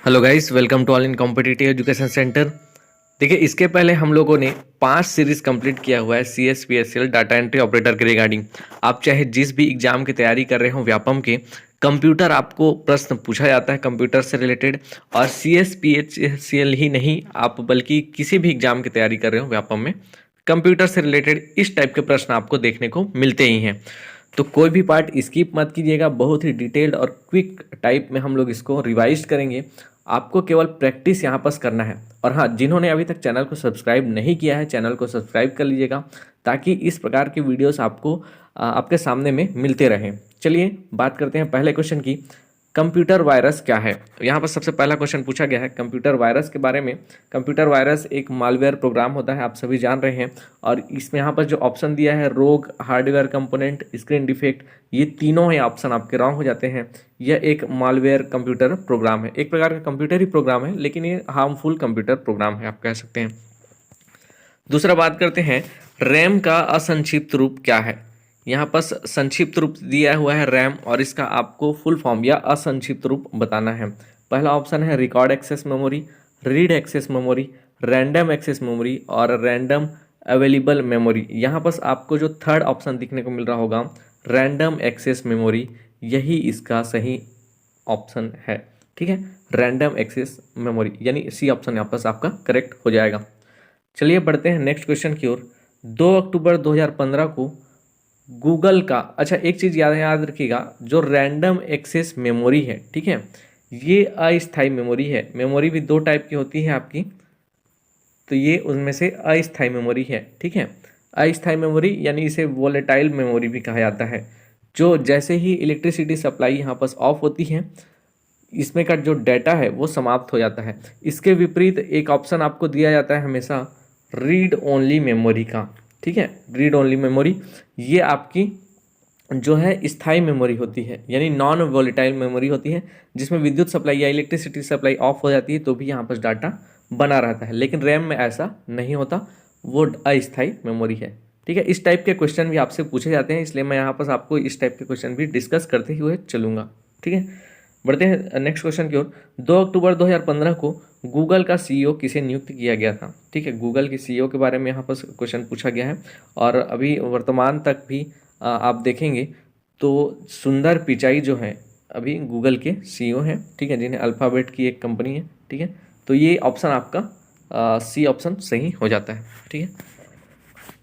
Hello guys, welcome to all in competitive education centre. देखिए, इसके पहले हम लोगों ने 5 सीरीज कंप्लीट किया हुआ है C S P S L data entry operator के रिगार्डिंग। आप चाहे जिस भी एग्जाम की तैयारी कर रहे हो व्यापम के, कंप्यूटर आपको प्रश्न पूछा जाता है कंप्यूटर से रिलेटेड। और C S P H C L ही नहीं, आप बल्कि किसी भी एग्जाम की तैयारी कर रहे हो व्यापम में, कंप्यूटर से रिलेटेड इस टाइप के प्रश्न आपको देखने को मिलते ही हैं। तो कोई भी पार्ट स्किप मत कीजिएगा, बहुत ही डिटेल्ड और क्विक टाइप में हम लोग इसको रिवाइज करेंगे। आपको केवल प्रैक्टिस यहाँ पर करना है। और हाँ, जिन्होंने अभी तक चैनल को सब्सक्राइब नहीं किया है, चैनल को सब्सक्राइब कर लीजिएगा ताकि इस प्रकार की वीडियोस आपको आपके सामने में मिलते रहें। चलिए बात करते हैं पहले क्वेश्चन की। कंप्यूटर वायरस क्या है? यहाँ पर सबसे पहला क्वेश्चन पूछा गया है कंप्यूटर वायरस के बारे में। कंप्यूटर वायरस एक मालवेयर प्रोग्राम होता है, आप सभी जान रहे हैं। और इसमें यहाँ पर जो ऑप्शन दिया है, रोग, हार्डवेयर कंपोनेंट, स्क्रीन डिफेक्ट, ये तीनों ही ऑप्शन आपके रॉन्ग हो जाते हैं। यह एक मालवेयर कंप्यूटर प्रोग्राम है, एक प्रकार का कंप्यूटर ही प्रोग्राम है, लेकिन ये हार्मफुल कंप्यूटर प्रोग्राम है, आप कह सकते हैं। दूसरा बात करते हैं, रैम का असंक्षिप्त रूप क्या है? यहाँ पर संक्षिप्त रूप दिया हुआ है रैम, और इसका आपको फुल फॉर्म या असंक्षिप्त रूप बताना है। पहला ऑप्शन है record access memory, read access memory, random access memory और रैंडम अवेलेबल मेमोरी। यहाँ पर आपको जो थर्ड ऑप्शन दिखने को मिल रहा होगा, रैंडम एक्सेस मेमोरी, यही इसका सही ऑप्शन है। ठीक है, रैंडम एक्सेस मेमोरी यानी सी ऑप्शन यहाँ पर आपका करेक्ट हो जाएगा। चलिए बढ़ते हैं नेक्स्ट क्वेश्चन की ओर। 2 अक्टूबर 2015 को गूगल का, अच्छा एक चीज़ याद रखिएगा, जो रैंडम एक्सेस मेमोरी है, ठीक है, ये अस्थायी मेमोरी है। मेमोरी भी दो टाइप की होती है आपकी, तो ये उनमें से अस्थायी मेमोरी है। ठीक है, अस्थायी मेमोरी यानी इसे वोलेटाइल मेमोरी भी कहा जाता है। जो जैसे ही इलेक्ट्रिसिटी सप्लाई यहाँ पर ऑफ होती है, इसमें का जो डाटा है वो समाप्त हो जाता है। इसके विपरीत एक ऑप्शन आपको दिया जाता है हमेशा रीड ओनली मेमोरी का। ठीक है, रीड ओनली मेमोरी ये आपकी जो है स्थायी मेमोरी होती है, यानी नॉन वोलेटाइल मेमोरी होती है, जिसमें विद्युत सप्लाई या इलेक्ट्रिसिटी सप्लाई ऑफ हो जाती है तो भी यहाँ पर डाटा बना रहता है। लेकिन रैम में ऐसा नहीं होता, वो अस्थायी मेमोरी है। ठीक है, इस टाइप के क्वेश्चन भी आपसे पूछे जाते हैं, इसलिए मैं यहाँ पर आपको इस टाइप के क्वेश्चन भी डिस्कस करते हुए चलूँगा। ठीक है, बढ़ते हैं नेक्स्ट क्वेश्चन की ओर। 2 अक्टूबर 2015 को गूगल का सीईओ किसे नियुक्त किया गया था? ठीक है, गूगल के सीईओ के बारे में यहाँ पर क्वेश्चन पूछा गया है। और अभी वर्तमान तक भी आप देखेंगे तो सुंदर पिचाई जो है अभी गूगल के सीईओ हैं। ठीक है, जिन्हें अल्फ़ाबेट की एक कंपनी है। ठीक है, तो ये ऑप्शन आपका सी ऑप्शन सही हो जाता है। ठीक है,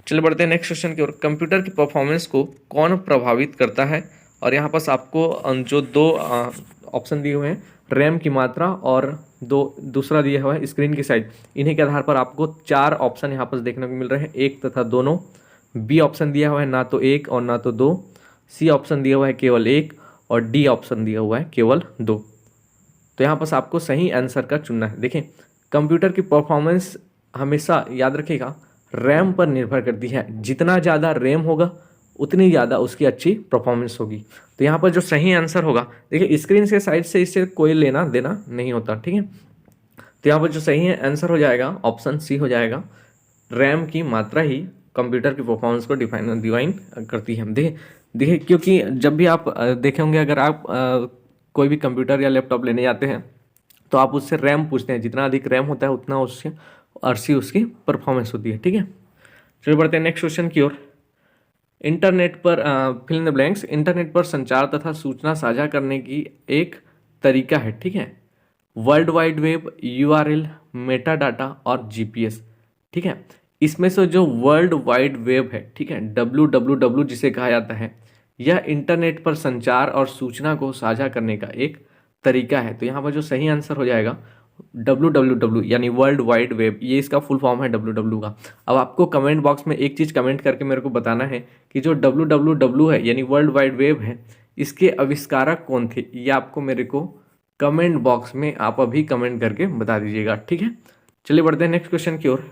चलिए बढ़ते हैं नेक्स्ट क्वेश्चन की ओर। कंप्यूटर की परफॉर्मेंस को कौन प्रभावित करता है? और यहाँ पास आपको जो दो ऑप्शन दिए हुए हैं, रैम की मात्रा और दूसरा दिया हुआ है स्क्रीन की साइज, इन्हीं के आधार पर आपको 4 ऑप्शन यहाँ पर देखने को मिल रहे हैं, एक तथा दोनों। बी ऑप्शन दिया हुआ है ना तो एक और ना तो दो, सी ऑप्शन दिया हुआ है केवल एक, और डी ऑप्शन दिया हुआ है केवल दो। तो यहाँ पर आपको सही आंसर का चुनना है। देखें, कंप्यूटर की परफॉर्मेंस हमेशा याद रखिएगा रैम पर निर्भर करती है। जितना ज़्यादा रैम होगा उतनी ज़्यादा उसकी अच्छी परफॉर्मेंस होगी। तो यहाँ पर जो सही आंसर होगा, देखिए स्क्रीन से साइड से इससे कोई लेना देना नहीं होता। ठीक है, तो यहाँ पर जो सही आंसर हो जाएगा ऑप्शन सी हो जाएगा। रैम की मात्रा ही कंप्यूटर की परफॉर्मेंस को डिवाइन करती है। देखिए क्योंकि जब भी आप देखे होंगे, अगर आप कोई भी कंप्यूटर या लैपटॉप लेने जाते हैं तो आप उससे रैम पूछते हैं, जितना अधिक रैम होता है उतना उससे अच्छी उसकी परफॉर्मेंस होती है। ठीक है, चलिए बढ़ते हैं नेक्स्ट क्वेश्चन की ओर। इंटरनेट पर fill in the blanks, internet पर संचार तथा सूचना साझा करने की एक तरीका है। ठीक है, world wide web, URL, Meta data और जीपीएस। ठीक है, इसमें से जो वर्ल्ड वाइड वेब है, ठीक है, WWW जिसे कहा जाता है, यह इंटरनेट पर संचार और सूचना को साझा करने का एक तरीका है। तो यहाँ पर जो सही आंसर हो जाएगा WWW यानी वर्ल्ड वाइड वेब, ये इसका फुल फॉर्म है WWW का। अब आपको कमेंट बॉक्स में एक चीज़ कमेंट करके मेरे को बताना है कि जो WWW है यानी वर्ल्ड वाइड वेब है, इसके आविष्कारक कौन थे, ये आपको मेरे को कमेंट बॉक्स में आप अभी कमेंट करके बता दीजिएगा। ठीक है, चलिए बढ़ते हैं नेक्स्ट क्वेश्चन की ओर।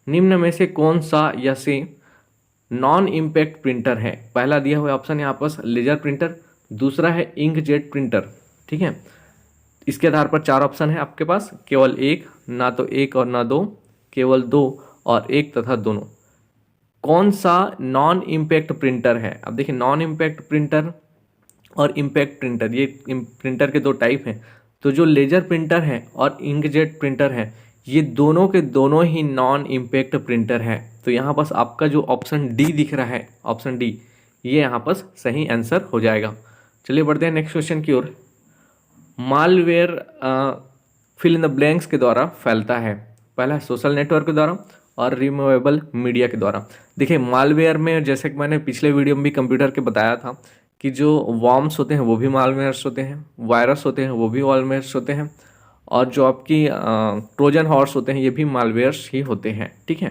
निम्न में से कौन सा या से नॉन इम्पैक्ट प्रिंटर है? पहला दिया हुआ ऑप्शन यहाँ पर लेजर प्रिंटर, दूसरा है इंकजेट प्रिंटर। ठीक है, इसके आधार पर 4 ऑप्शन है आपके पास, केवल एक, ना तो एक और ना दो, केवल दो और एक तथा दोनों। कौन सा नॉन इम्पैक्ट प्रिंटर है? अब देखिए, नॉन इम्पैक्ट प्रिंटर और इम्पैक्ट प्रिंटर, ये प्रिंटर के दो टाइप हैं। तो जो लेजर प्रिंटर है और इंकजेट प्रिंटर है, ये दोनों के दोनों ही नॉन इम्पैक्ट प्रिंटर है। तो यहाँ पास आपका जो ऑप्शन डी दिख रहा है, ऑप्शन डी, ये यहाँ पास सही आंसर हो जाएगा। चलिए बढ़ते हैं नेक्स्ट क्वेश्चन की ओर। Malware fill in the blanks के द्वारा फैलता है। पहला सोशल नेटवर्क के द्वारा और रिमूवेबल मीडिया के द्वारा। देखिए मालवेयर में, जैसे कि मैंने पिछले वीडियो में भी कंप्यूटर के बताया था कि जो वॉर्म्स होते हैं वो भी मालवेयर्स होते हैं, वायरस होते हैं वो भी मालवेयर्स होते हैं, और जो आपकी ट्रोजन हॉर्स होते हैं ये भी मालवेयर्स ही होते हैं। ठीक है,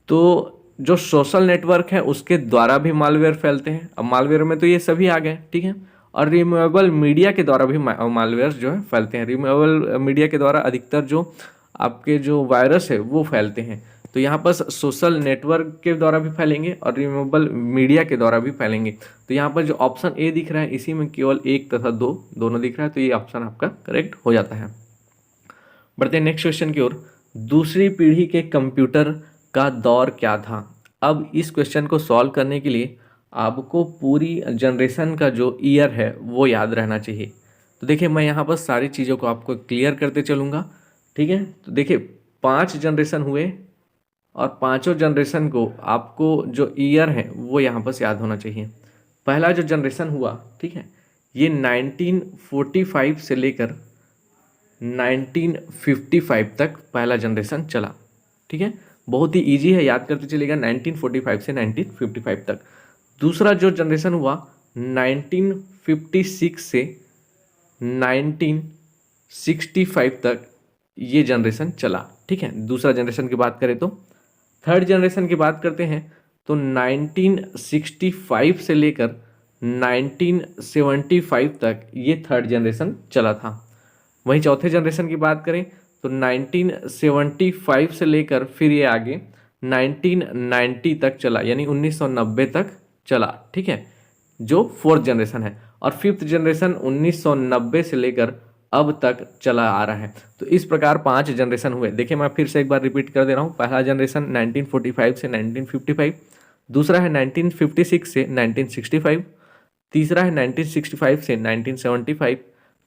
तो जो सोशल नेटवर्क है उसके द्वारा भी मालवेयर फैलते हैं। अब मालवेयर में तो ये सभी आ गए। ठीक है, और रिमूवेबल मीडिया के द्वारा भी मालवेयर जो है फैलते हैं। रिमूवेबल मीडिया के द्वारा अधिकतर जो आपके जो वायरस है वो फैलते हैं। तो यहाँ पर सोशल नेटवर्क के द्वारा भी फैलेंगे और रिमूवेबल मीडिया के द्वारा भी फैलेंगे। तो यहाँ पर जो ऑप्शन ए दिख रहा है इसी में केवल एक तथा दो दोनों दिख रहा है, तो ये ऑप्शन आपका करेक्ट हो जाता है। बढ़ते हैं नेक्स्ट क्वेश्चन की ओर। दूसरी पीढ़ी के कंप्यूटर का दौर क्या था? अब इस क्वेश्चन को सॉल्व करने के लिए आपको पूरी जनरेशन का जो ईयर है वो याद रहना चाहिए। तो देखिए मैं यहाँ पर सारी चीज़ों को आपको क्लियर करते चलूँगा। ठीक है, तो देखिए 5 जनरेशन हुए और पांचों जनरेशन को आपको जो ईयर है वो यहाँ पर याद होना चाहिए। पहला जो जनरेशन हुआ, ठीक है, ये 1945 से लेकर 1955 तक पहला जनरेशन चला। ठीक है, बहुत ही इजी है, याद करते चलेगा 1945 से 1955 तक। दूसरा जो जनरेशन हुआ 1956 से 1965 तक ये जनरेशन चला। ठीक है, दूसरा जनरेशन की बात करें तो थर्ड जनरेशन की बात करते हैं तो 1965 से लेकर 1975 तक ये थर्ड जनरेशन चला था। वहीं चौथे जनरेशन की बात करें तो 1975 से लेकर फिर ये आगे 1990 तक चला, यानी 1990 तक चला। ठीक है, जो फोर्थ जनरेशन है। और फिफ्थ जनरेशन 1990 से लेकर अब तक चला आ रहा है। तो इस प्रकार 5 जनरेशन हुए। देखिए मैं फिर से एक बार रिपीट कर दे रहा हूँ। पहला जनरेशन 1945 से 1955, दूसरा है 1956 से 1965, तीसरा है 1965 से 1975,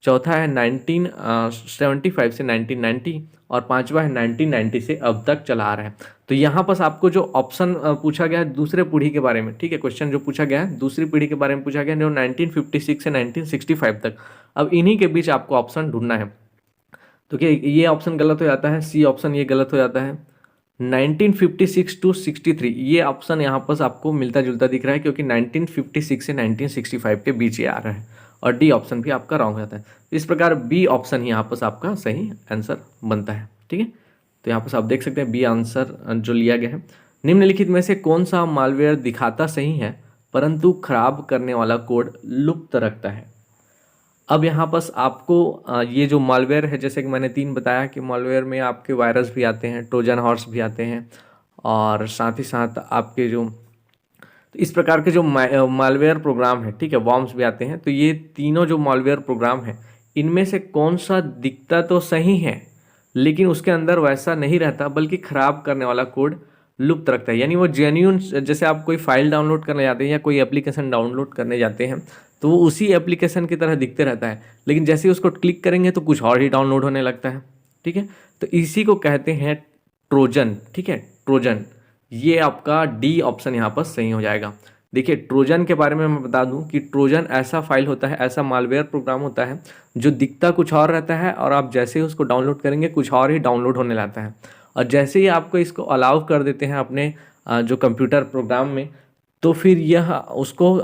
चौथा है 1975 से 1990 और पांचवा है 1990 से अब तक चला आ रहा है। तो यहाँ पर आपको जो ऑप्शन पूछा गया है दूसरे पीढ़ी के बारे में, ठीक है, क्वेश्चन जो पूछा गया है दूसरी पीढ़ी के बारे में पूछा गया है, जो 1956 से 1965 तक। अब इन्हीं के बीच आपको ऑप्शन ढूंढना है। तो क्या ये ऑप्शन गलत हो जाता है, सी ऑप्शन ये गलत हो जाता है। 1956 टू 63 ये ऑप्शन यहाँ पर आपको मिलता जुलता दिख रहा है, क्योंकि 1956 से 1965 के बीच ये आ रहा है, और डी ऑप्शन भी आपका रॉन्ग रहता है। इस प्रकार बी ऑप्शन यहाँ पर आपका सही आंसर बनता है। ठीक है, तो यहाँ पर आप देख सकते हैं बी आंसर जो लिया गया है। निम्नलिखित में से कौन सा मालवेयर दिखाता सही है परंतु खराब करने वाला कोड लुप्त रखता है? अब यहाँ पर आपको ये जो मालवेयर है, जैसे कि मैंने 3 बताया कि मालवेयर में आपके वायरस भी आते हैं, ट्रोजन हॉर्स भी आते हैं, और साथ ही साथ आपके जो तो इस प्रकार के जो मालवेयर प्रोग्राम है, ठीक है, वॉर्म्स भी आते हैं। तो ये तीनों जो मालवेयर प्रोग्राम है इनमें से कौन सा दिखता तो सही है लेकिन उसके अंदर वैसा नहीं रहता, बल्कि खराब करने वाला कोड लुप्त रखता है। यानी वो जेन्यून, जैसे आप कोई फाइल डाउनलोड करने जाते हैं या कोई एप्लीकेशन डाउनलोड करने जाते हैं तो वो उसी एप्लीकेशन की तरह दिखते रहता है, लेकिन जैसे ही उसको क्लिक करेंगे तो कुछ और ही डाउनलोड होने लगता है। ठीक है, तो इसी को कहते हैं ट्रोजन। ठीक है, ट्रोजन, ये आपका डी ऑप्शन यहाँ पर सही हो जाएगा। देखिए ट्रोजन के बारे में मैं बता दूं कि ट्रोजन ऐसा फाइल होता है, ऐसा मालवेयर प्रोग्राम होता है जो दिखता कुछ और रहता है, और आप जैसे ही उसको डाउनलोड करेंगे कुछ और ही डाउनलोड होने लगता है। और जैसे ही आपको इसको अलाउ कर देते हैं अपने जो कंप्यूटर प्रोग्राम में, तो फिर यह उसको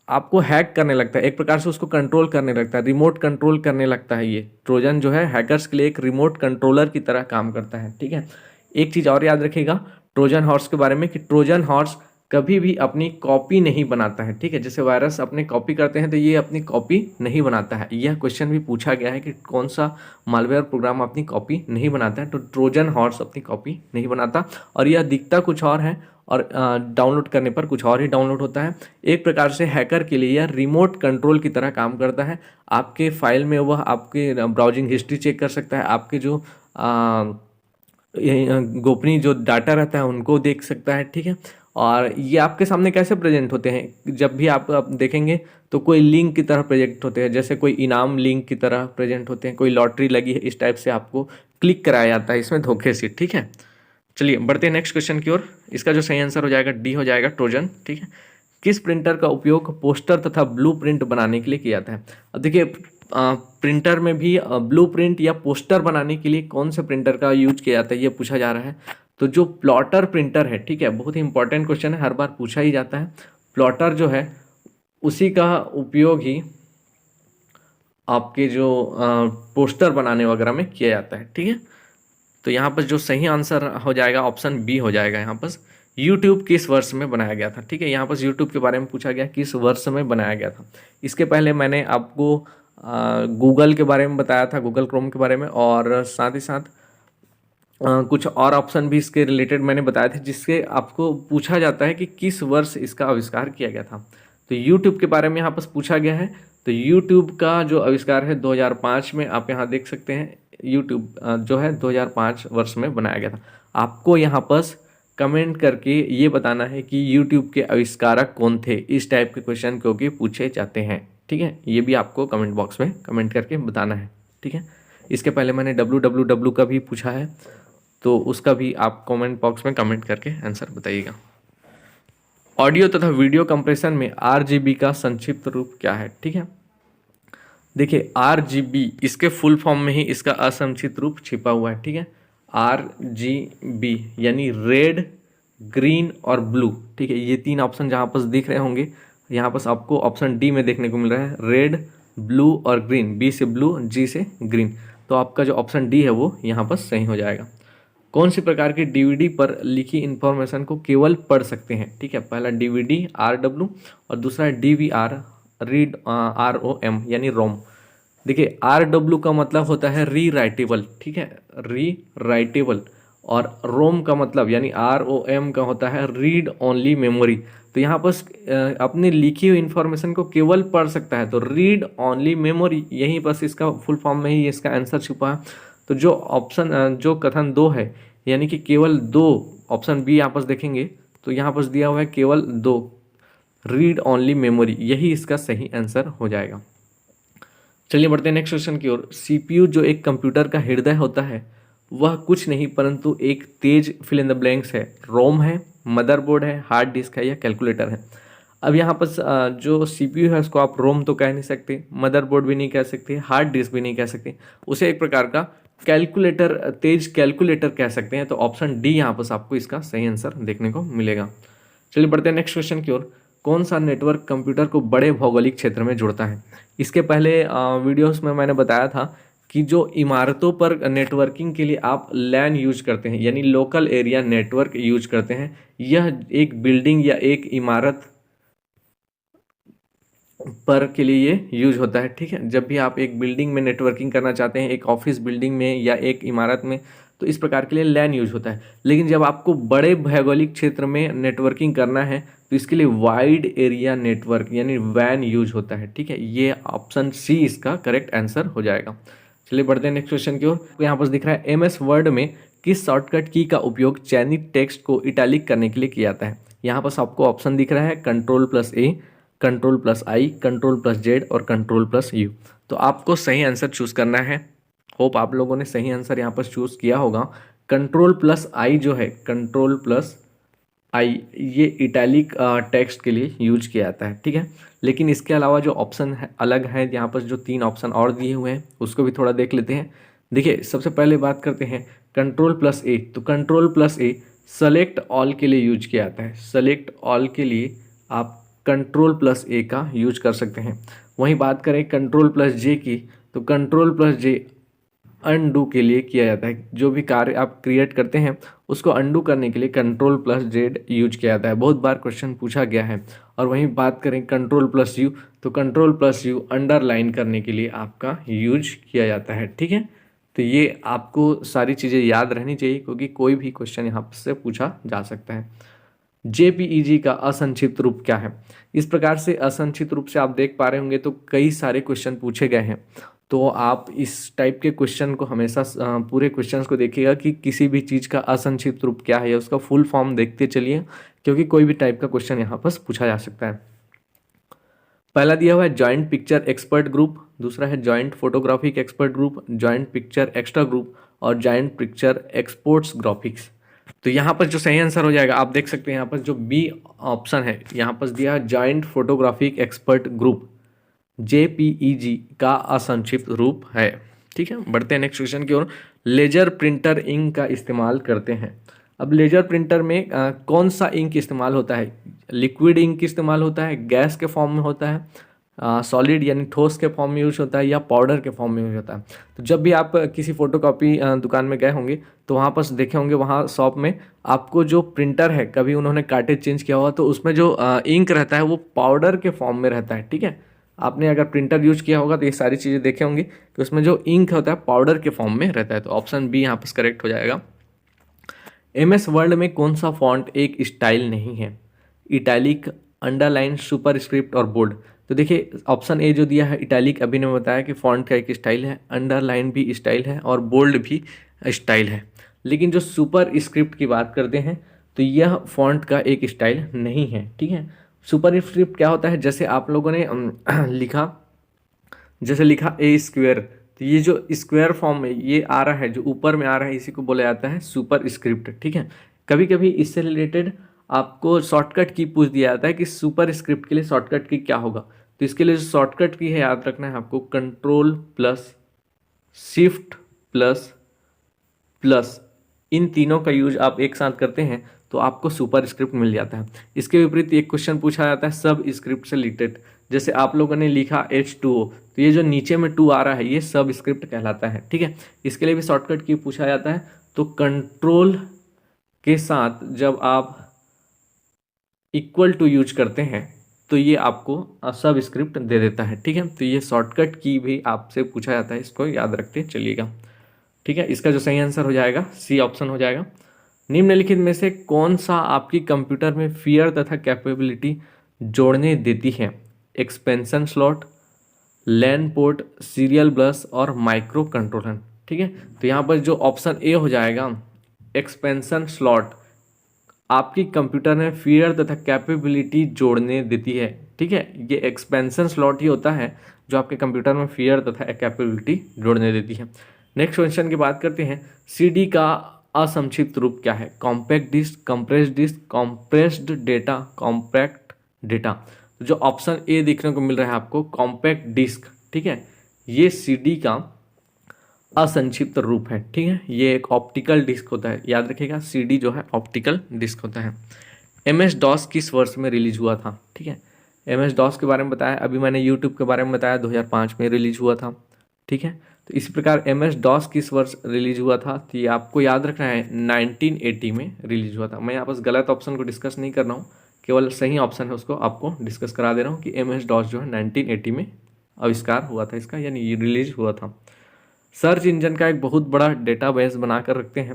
आपको हैक करने लगता है, एक प्रकार से उसको कंट्रोल करने लगता है, रिमोट कंट्रोल करने लगता है। ये ट्रोजन जो है हैकर्स के लिए एक रिमोट कंट्रोलर की तरह काम करता है। ठीक है, एक चीज़ और याद रखिएगा ट्रोजन हॉर्स के बारे में कि ट्रोजन हॉर्स कभी भी अपनी कॉपी नहीं बनाता है। ठीक है, जैसे वायरस अपने कॉपी करते हैं तो ये अपनी कॉपी नहीं बनाता है। यह क्वेश्चन भी पूछा गया है कि कौन सा मालवेयर प्रोग्राम अपनी कॉपी नहीं बनाता है, तो ट्रोजन हॉर्स अपनी कॉपी नहीं बनाता, और यह दिखता कुछ और है और डाउनलोड करने पर कुछ और ही डाउनलोड होता है। एक प्रकार से हैकर के लिए यह रिमोट कंट्रोल की तरह काम करता है। आपके फाइल में वह आपके ब्राउजिंग हिस्ट्री चेक कर सकता है, आपके जो गोपनीय जो डाटा रहता है उनको देख सकता है, ठीक है। और ये आपके सामने कैसे प्रेजेंट होते हैं, जब भी आप देखेंगे तो कोई लिंक की तरह प्रेजेंट होते हैं, जैसे कोई इनाम लिंक की तरह प्रेजेंट होते हैं, कोई लॉटरी लगी है इस टाइप से आपको क्लिक कराया जाता है इसमें धोखे से, ठीक है। चलिए बढ़ते हैं नेक्स्ट क्वेश्चन की ओर। इसका जो सही आंसर हो जाएगा डी हो जाएगा, ट्रोजन, ठीक है। किस प्रिंटर का उपयोग पोस्टर तथा ब्लूप्रिंट बनाने के लिए किया जाता है? अब देखिए प्रिंटर में भी ब्लूप्रिंट या पोस्टर बनाने के लिए कौन से प्रिंटर का यूज किया जाता है ये पूछा जा रहा है। तो जो प्लॉटर प्रिंटर है, ठीक है, बहुत ही इंपॉर्टेंट क्वेश्चन है, हर बार पूछा ही जाता है। प्लॉटर जो है उसी का उपयोग ही आपके जो पोस्टर बनाने वगैरह में किया जाता है, ठीक है। तो यहाँ पर जो सही आंसर हो जाएगा ऑप्शन बी हो जाएगा। यहाँ पर यूट्यूब किस वर्ष में बनाया गया था, ठीक है। यहाँ पर यूट्यूब के बारे में पूछा गया किस वर्ष में बनाया गया था। इसके पहले मैंने आपको गूगल के बारे में बताया था, गूगल क्रोम के बारे में, और साथ ही साथ कुछ और ऑप्शन भी इसके रिलेटेड मैंने बताए थे, जिससे आपको पूछा जाता है कि किस वर्ष इसका आविष्कार किया गया था। तो यूट्यूब के बारे में यहाँ पर पूछा गया है। तो यूट्यूब का जो आविष्कार है 2005 में, आप यहाँ देख सकते हैं यूट्यूब जो है 2005 वर्ष में बनाया गया था। आपको यहाँ पर कमेंट करके ये बताना है कि यूट्यूब के आविष्कारक कौन थे, इस टाइप के क्वेश्चन क्योंकि पूछे जाते हैं, ठीक है। ये भी आपको कमेंट बॉक्स में कमेंट करके बताना है, ठीक है। इसके पहले मैंने www का भी पूछा है, तो उसका भी आप कमेंट बॉक्स में कमेंट करके आंसर बताइएगा। ऑडियो तथा वीडियो कंप्रेशन में RGB का संक्षिप्त रूप क्या है, ठीक है। देखिए RGB इसके फुल फॉर्म में ही इसका असंक्षिप्त रूप छिपा हुआ है, ठीक है। RGB यानी रेड, ग्रीन और ब्लू, ठीक है। ये तीन ऑप्शन जहाँ पर दिख रहे होंगे, यहाँ पर आपको ऑप्शन डी में देखने को मिल रहा है, रेड, ब्लू और ग्रीन, बी से ब्लू, जी से ग्रीन। तो आपका जो ऑप्शन डी है वो यहाँ पर सही हो जाएगा। कौन सी प्रकार की डीवीडी पर लिखी इन्फॉर्मेशन को केवल पढ़ सकते हैं, ठीक है। पहला डीवीडी RW और दूसरा DVR रीड ROM यानी रोम। देखिए RW का मतलब होता है री राइटेबल, ठीक है, री राइटेबल, और रोम का मतलब यानी ROM का होता है रीड ओनली मेमोरी। तो यहाँ पर अपनी लिखी हुई इन्फॉर्मेशन को केवल पढ़ सकता है, तो रीड ओनली मेमोरी, यहीं पर इसका फुल फॉर्म में ही इसका आंसर छुपा है। तो जो ऑप्शन जो कथन दो है, यानी कि केवल दो, ऑप्शन बी यहाँ पर देखेंगे तो यहाँ पर दिया हुआ है केवल दो, रीड ओनली मेमोरी, यही इसका सही आंसर हो जाएगा। चलिए बढ़ते हैं नेक्स्ट क्वेश्चन की ओर। CPU जो एक कंप्यूटर का हृदय होता है वह कुछ नहीं परंतु एक तेज फिल इन द ब्लैंक्स है, रोम है, मदरबोर्ड है, हार्ड डिस्क है या कैलकुलेटर है। अब यहाँ पर जो CPU है उसको आप रोम तो कह नहीं सकते, मदरबोर्ड भी नहीं कह सकते, हार्ड डिस्क भी नहीं कह सकते, उसे एक प्रकार का कैलकुलेटर, तेज कैलकुलेटर कह सकते हैं। तो ऑप्शन डी यहाँ पर आपको इसका सही आंसर देखने को मिलेगा। चलिए बढ़ते हैं नेक्स्ट क्वेश्चन की ओर। कौन सा नेटवर्क कंप्यूटर को बड़े भौगोलिक क्षेत्र में जोड़ता है? इसके पहले वीडियोस में मैंने बताया था कि जो इमारतों पर नेटवर्किंग के लिए आप लैन यूज करते हैं यानी लोकल एरिया नेटवर्क यूज करते हैं, यह एक बिल्डिंग या एक इमारत पर के लिए ये यूज होता है, ठीक है। जब भी आप एक बिल्डिंग में नेटवर्किंग करना चाहते हैं, एक ऑफिस बिल्डिंग में या एक इमारत में, तो इस प्रकार के लिए लैन यूज होता है। लेकिन जब आपको बड़े भौगोलिक क्षेत्र में नेटवर्किंग करना है तो इसके लिए वाइड एरिया नेटवर्क यानी वैन यूज होता है, ठीक है। ये ऑप्शन सी इसका करेक्ट आंसर हो जाएगा। चलिए बढ़ते हैं नेक्स्ट क्वेश्चन की ओर। यहाँ पर दिख रहा है MS वर्ड में किस शॉर्टकट की का उपयोग चयनित टेक्स्ट को इटैलिक करने के लिए किया जाता है? यहाँ पर आपको ऑप्शन दिख रहा है Ctrl+A, Ctrl+I, Ctrl+Z और Ctrl+U। तो आपको सही आंसर चूज करना है। होप आप लोगों ने सही आंसर यहाँ पर चूज किया होगा। Ctrl+I जो है, Ctrl+I ये इटैलिक टेक्स्ट के लिए यूज किया जाता है, ठीक है। लेकिन इसके अलावा जो ऑप्शन है अलग है, यहाँ पर जो तीन ऑप्शन और दिए हुए हैं उसको भी थोड़ा देख लेते हैं। देखिए सबसे पहले बात करते हैं Ctrl+A। तो Ctrl+A सेलेक्ट ऑल के लिए यूज किया जाता है। सेलेक्ट ऑल के लिए आप Ctrl+A का यूज कर सकते हैं। वहीं बात करें Ctrl+J की, तो Ctrl+J अनडू के लिए किया जाता है। जो भी कार्य आप क्रिएट करते हैं उसको अनडू करने के लिए Ctrl+Z यूज किया जाता है, बहुत बार क्वेश्चन पूछा गया है। और वहीं बात करें Ctrl+U, तो Ctrl+U अंडरलाइन करने के लिए आपका यूज किया जाता है, ठीक है। तो ये आपको सारी चीज़ें याद रहनी चाहिए क्योंकि कोई भी क्वेश्चन यहाँ से पूछा जा सकता है। JPEG का असंक्षिप्त रूप क्या है? इस प्रकार से असंक्षिप्त रूप से आप देख पा रहे होंगे तो कई सारे क्वेश्चन पूछे गए हैं। तो आप इस टाइप के क्वेश्चन को हमेशा पूरे क्वेश्चंस को देखिएगा कि किसी भी चीज़ का असंक्षिप्त रूप क्या है, उसका फुल फॉर्म देखते चलिए, क्योंकि कोई भी टाइप का क्वेश्चन यहाँ पर पूछा जा सकता है। पहला दिया हुआ है जॉइंट पिक्चर एक्सपर्ट ग्रुप, दूसरा है joint photographic expert group, joint picture extra group और जॉइंट पिक्चर एक्सपोर्ट्स ग्राफिक्स। तो यहाँ पर जो सही आंसर हो जाएगा, आप देख सकते हैं यहाँ पर जो बी ऑप्शन है, यहाँ पर दिया है joint photographic expert group, JPEG का असंक्षिप्त रूप है। ठीक है, बढ़ते हैं नेक्स्ट क्वेश्चन की ओर। लेजर प्रिंटर इंक का इस्तेमाल करते हैं। अब लेजर प्रिंटर में कौन सा इंक इस्तेमाल होता है? लिक्विड इंक इस्तेमाल होता है, गैस के फॉर्म में होता है, सॉलिड यानी ठोस के फॉर्म में यूज होता है, या पाउडर के फॉर्म में यूज होता है? तो जब भी आप किसी फोटोकॉपी दुकान में गए होंगे तो वहाँ पर देखे होंगे, वहाँ शॉप में आपको जो प्रिंटर है, कभी उन्होंने कार्टेज चेंज किया हुआ तो उसमें जो इंक रहता है वो पाउडर के फॉर्म में रहता है। ठीक है, आपने अगर प्रिंटर यूज किया होगा तो ये सारी चीज़ें देखे होंगे कि उसमें जो इंक होता है पाउडर के फॉर्म में रहता है। तो ऑप्शन बी यहाँ पर करेक्ट हो जाएगा। MS वर्ड में कौन सा फॉन्ट एक स्टाइल नहीं है? इटैलिक, अंडरलाइन, सुपरस्क्रिप्ट और बोल्ड। तो देखिए ऑप्शन ए जो दिया है इटैलिक, अभी ने बताया कि फॉन्ट का एक स्टाइल है, अंडरलाइन भी स्टाइल है और बोल्ड भी स्टाइल है। लेकिन जो सुपर स्क्रिप्ट की बात करते हैं तो यह फॉन्ट का एक स्टाइल नहीं है। ठीक है, सुपर स्क्रिप्ट क्या होता है? जैसे आप लोगों ने लिखा, जैसे लिखा ए स्क्वेयर, तो ये जो स्क्वायर फॉर्म में ये आ रहा है, जो ऊपर में आ रहा है, इसी को बोला जाता है सुपर स्क्रिप्ट। ठीक है, कभी कभी इससे रिलेटेड आपको शॉर्टकट की पूछ दिया जाता है कि सुपर स्क्रिप्ट के लिए शॉर्टकट की क्या होगा। तो इसके लिए जो शॉर्टकट की है याद रखना है आपको, control plus shift plus plus, इन तीनों का यूज आप एक साथ करते हैं तो आपको सुपर स्क्रिप्ट मिल जाता है। इसके विपरीत एक क्वेश्चन पूछा जाता है सब स्क्रिप्ट से रिलेटेड, जैसे आप लोगों ने लिखा H2O, तो ये जो नीचे में 2 आ रहा है ये सब स्क्रिप्ट कहलाता है। ठीक है, इसके लिए भी शॉर्टकट की पूछा जाता है। तो कंट्रोल के साथ जब आप इक्वल टू यूज करते हैं तो ये आपको सब स्क्रिप्ट दे देता है। ठीक है, तो ये शॉर्टकट की भी आपसे पूछा जाता है, इसको याद रखते चलिएगा। ठीक है, इसका जो सही आंसर हो जाएगा सी ऑप्शन हो जाएगा। निम्नलिखित में से कौन सा आपकी कंप्यूटर में फीयर तथा कैपेबिलिटी जोड़ने देती है? Expansion slot, LAN port, serial bus और माइक्रो कंट्रोलर। ठीक है, तो यहाँ पर जो ऑप्शन ए हो जाएगा एक्सपेंशन स्लॉट, आपकी कंप्यूटर में फीयर तथा कैपेबिलिटी जोड़ने देती है। ठीक है, ये एक्सपेंशन स्लॉट ही होता है जो आपके कंप्यूटर में फीयर तथा कैपेबिलिटी जोड़ने देती है। नेक्स्ट क्वेश्चन की बात करते हैं। CD का असंक्षिप्त रूप क्या है? Compact disc, compressed data, compact data. तो जो ऑप्शन ए देखने को मिल रहा है आपको, कॉम्पैक्ट डिस्क, ठीक है, ये CD का असंक्षिप्त रूप है। ठीक है, ये एक ऑप्टिकल डिस्क होता है, याद रखिएगा CD जो है ऑप्टिकल डिस्क होता है। MS-DOS किस वर्ष में रिलीज हुआ था? ठीक है, MS-DOS के बारे में बताया, अभी मैंने यूट्यूब के बारे में बताया 2005 में रिलीज हुआ था। ठीक है, तो इसी प्रकार MS-DOS किस वर्ष रिलीज हुआ था? तो ये आपको याद रखना है 1980 में रिलीज हुआ था। मैं यहाँ बस गलत ऑप्शन को डिस्कस नहीं कर रहा हूँ, केवल सही ऑप्शन है उसको आपको डिस्कस करा दे रहा हूँ कि MS-DOS जो है 1980 में आविष्कार हुआ था इसका, यानी रिलीज हुआ था। सर्च इंजन का एक बहुत बड़ा डेटाबेस बनाकर रखते हैं।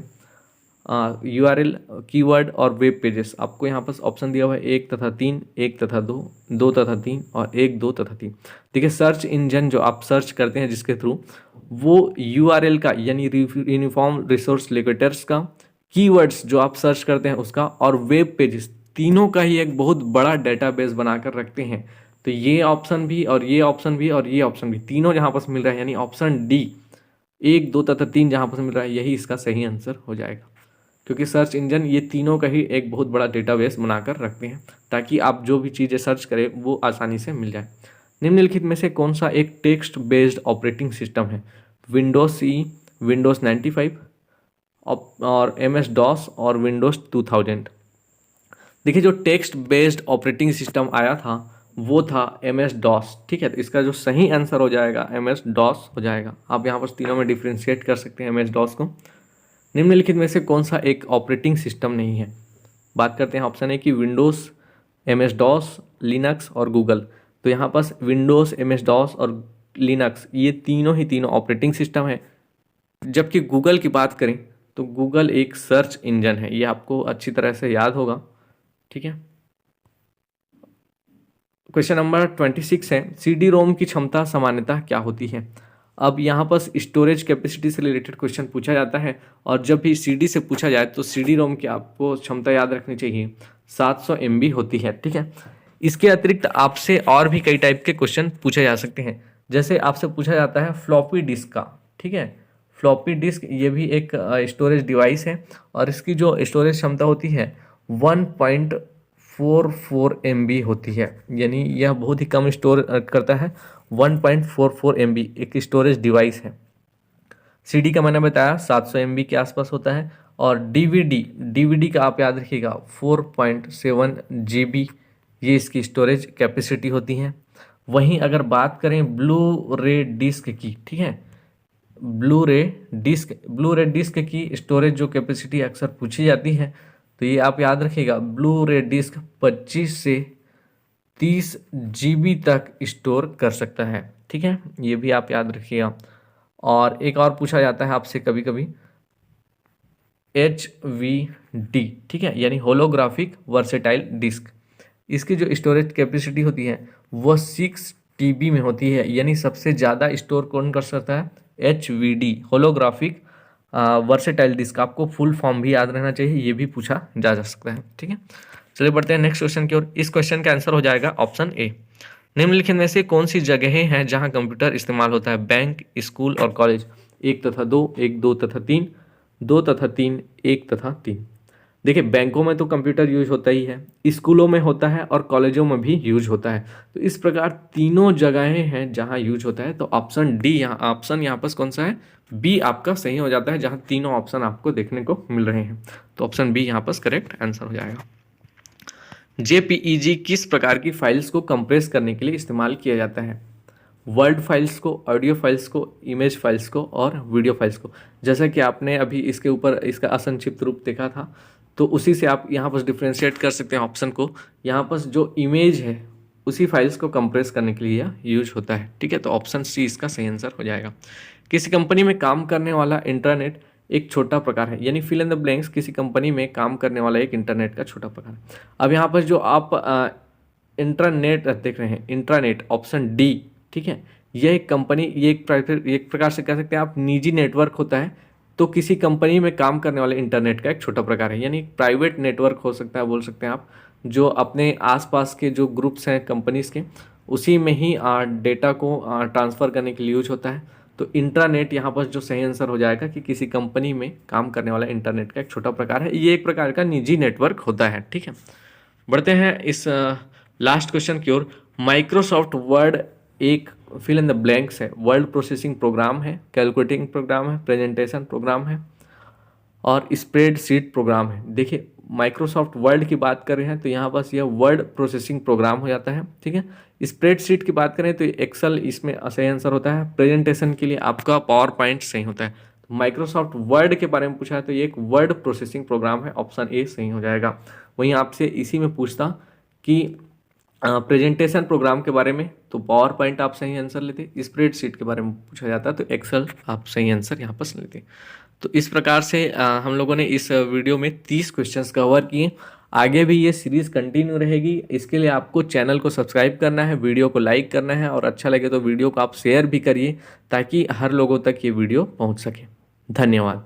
URL, कीवर्ड और वेब पेजेस। आपको यहाँ पर ऑप्शन दिया हुआ है 1 तथा 3, 1 तथा 2, 2 तथा 3 और 1, 2 तथा 3। देखिए सर्च इंजन जो आप सर्च करते हैं जिसके थ्रू, वो URL का यानी यूनिफॉर्म रिसोर्स लोकेटर्स का, कीवर्ड्स जो आप सर्च करते हैं उसका, और वेब पेजेस, तीनों का ही एक बहुत बड़ा डेटाबेस बनाकर रखते हैं। तो ये ऑप्शन भी और ये ऑप्शन भी और ये ऑप्शन भी, तीनों जहाँ पर मिल रहा है, यानी ऑप्शन डी 1, 2 तथा 3 जहाँ पर मिल रहा है, यही इसका सही आंसर हो जाएगा। क्योंकि सर्च इंजन ये तीनों का ही एक बहुत बड़ा डेटाबेस बनाकर रखते हैं ताकि आप जो भी चीज़ें सर्च करें वो आसानी से मिल जाए। निम्नलिखित में से कौन सा एक टेक्स्ट बेस्ड ऑपरेटिंग सिस्टम है? विंडोज CE, विंडोज 95 और MS-DOS और विंडोज 2000। देखिए जो टेक्स्ट बेस्ड ऑपरेटिंग सिस्टम आया था वो था MS-DOS। ठीक है, तो इसका जो सही आंसर हो जाएगा MS-DOS हो जाएगा। आप यहाँ पर तीनों में डिफ्रेंशिएट कर सकते हैं MS-DOS को। निम्नलिखित में से कौन सा एक ऑपरेटिंग सिस्टम नहीं है? बात करते हैं ऑप्शन ए की विंडोज़, MS-DOS, लिनक्स और गूगल। तो यहाँ पास विंडोज़, MS-DOS और लिनक्स ये तीनों ऑपरेटिंग सिस्टम है। जबकि गूगल की बात करें तो गूगल एक सर्च इंजन है, ये आपको अच्छी तरह से याद होगा। ठीक है, क्वेश्चन नंबर 26 है। CD-ROM की क्षमता सामान्यतः क्या होती है? अब यहाँ पर स्टोरेज कैपेसिटी से रिलेटेड क्वेश्चन पूछा जाता है, और जब भी CD से पूछा जाए तो CD रोम की आपको क्षमता याद रखनी चाहिए 700 MB होती है, ठीक है। इसके अतिरिक्त आपसे और भी कई टाइप के क्वेश्चन पूछे जा सकते हैं, जैसे आपसे पूछा जाता है फ्लॉपी डिस्क का, ठीक है। फ्लॉपी डिस्क ये भी एक स्टोरेज डिवाइस है, और इसकी जो स्टोरेज क्षमता होती है 1.44 MB होती है, यानी यह बहुत ही कम स्टोर करता है। 1.44 MB एक स्टोरेज डिवाइस है। CD का मैंने बताया 700 MB के आसपास होता है, और DVD का आप याद रखिएगा 4.7 GB ये इसकी स्टोरेज कैपेसिटी होती है। वहीं अगर बात करें ब्लू रे डिस्क की, ठीक है, ब्लू रे डिस्क की स्टोरेज जो कैपेसिटी अक्सर पूछी जाती है, तो ये आप याद रखिएगा ब्लू रे डिस्क 25 से 30 GB तक स्टोर कर सकता है, ठीक है, ये भी आप याद रखिएगा। और एक और पूछा जाता है आपसे कभी कभी HVD, ठीक है, यानी होलोग्राफिक वर्सेटाइल डिस्क। इसकी जो स्टोरेज कैपेसिटी होती है वह 6 TB में होती है, यानी सबसे ज़्यादा स्टोर कौन कर सकता है? HVD, holographic versatile disc. आपको फुल फॉर्म भी याद रहना चाहिए, ये भी पूछा जा सकता है, ठीक है। चलिए बढ़ते हैं नेक्स्ट क्वेश्चन की ओर। इस क्वेश्चन का आंसर हो जाएगा ऑप्शन ए। निम्नलिखित में से कौन सी जगहें हैं जहां कंप्यूटर इस्तेमाल होता है? बैंक, स्कूल और कॉलेज। 1 तथा 2, 1, 2 तथा 3, 2 तथा 3, 1 तथा 3। देखिए, बैंकों में तो कंप्यूटर यूज होता ही है, स्कूलों में होता है और कॉलेजों में भी यूज होता है। तो इस प्रकार तीनों जगहें हैं जहां यूज होता है। तो ऑप्शन डी, ऑप्शन यहाँ पर कौन सा है? बी आपका सही हो जाता है, जहां तीनों ऑप्शन आपको देखने को मिल रहे हैं। तो ऑप्शन बी यहाँ पर करेक्ट आंसर हो जाएगा। JPEG किस प्रकार की फाइल्स को कंप्रेस करने के लिए इस्तेमाल किया जाता है? वर्ड फाइल्स को, ऑडियो फाइल्स को, इमेज फाइल्स को और वीडियो फाइल्स को। जैसा कि आपने अभी इसके ऊपर इसका असंक्षिप्त रूप देखा था, तो उसी से आप यहाँ पर डिफ्रेंशिएट कर सकते हैं ऑप्शन को। यहाँ पर जो इमेज है उसी फाइल्स को कंप्रेस करने के लिए यह यूज होता है, ठीक है। तो ऑप्शन सी इसका सही आंसर हो जाएगा। किसी कंपनी में काम करने वाला इंटरनेट एक छोटा प्रकार है, यानी फिल इन द ब्लैंक्स, किसी कंपनी में काम करने वाला एक इंटरनेट का छोटा प्रकार है। अब यहाँ पर जो आप इंटरनेट देख रहे हैं, इंट्रानेट, ऑप्शन डी, ठीक है, यह एक कंपनी, ये एक प्रकार से कह सकते हैं आप निजी नेटवर्क होता है। तो किसी कंपनी में काम करने वाले इंटरनेट का एक छोटा प्रकार है, यानी प्राइवेट नेटवर्क हो सकता है, बोल सकते हैं आप, जो अपने आसपास के जो ग्रुप्स हैं कंपनीज के, उसी में ही डेटा को ट्रांसफ़र करने के लिए यूज होता है। तो इंटरनेट यहाँ पर जो सही आंसर हो जाएगा कि किसी कंपनी में काम करने वाला इंटरनेट का एक छोटा प्रकार है, ये एक प्रकार का निजी नेटवर्क होता है, ठीक है। बढ़ते हैं इस लास्ट क्वेश्चन की ओर। माइक्रोसॉफ्ट वर्ड एक फिल इन द ब्लैंक्स है, वर्ड प्रोसेसिंग प्रोग्राम है, कैलकुलेटिंग प्रोग्राम है, प्रेजेंटेशन प्रोग्राम है और स्प्रेडशीट प्रोग्राम है। देखिए, माइक्रोसॉफ्ट वर्ड की बात कर रहे हैं तो यहाँ बस यह वर्ड प्रोसेसिंग प्रोग्राम हो जाता है, ठीक है। स्प्रेडशीट की बात करें तो एक्सेल इसमें सही आंसर होता है। प्रेजेंटेशन के लिए आपका पावर पॉइंट सही होता है। माइक्रोसॉफ्ट वर्ड के बारे में पूछा है तो ये एक वर्ड प्रोसेसिंग प्रोग्राम है, ऑप्शन ए सही हो जाएगा। वहीं आपसे इसी में पूछता कि प्रेजेंटेशन प्रोग्राम के बारे में, तो पावर पॉइंट आप सही आंसर लेते। स्प्रेडशीट के बारे में पूछा जाता है तो एक्सेल आप सही आंसर यहाँ पर लेते। तो इस प्रकार से हम लोगों ने इस वीडियो में 30 क्वेश्चंस कवर किए। आगे भी ये सीरीज़ कंटिन्यू रहेगी। इसके लिए आपको चैनल को सब्सक्राइब करना है, वीडियो को लाइक करना है, और अच्छा लगे तो वीडियो को आप शेयर भी करिए ताकि हर लोगों तक ये वीडियो पहुँच सके। धन्यवाद।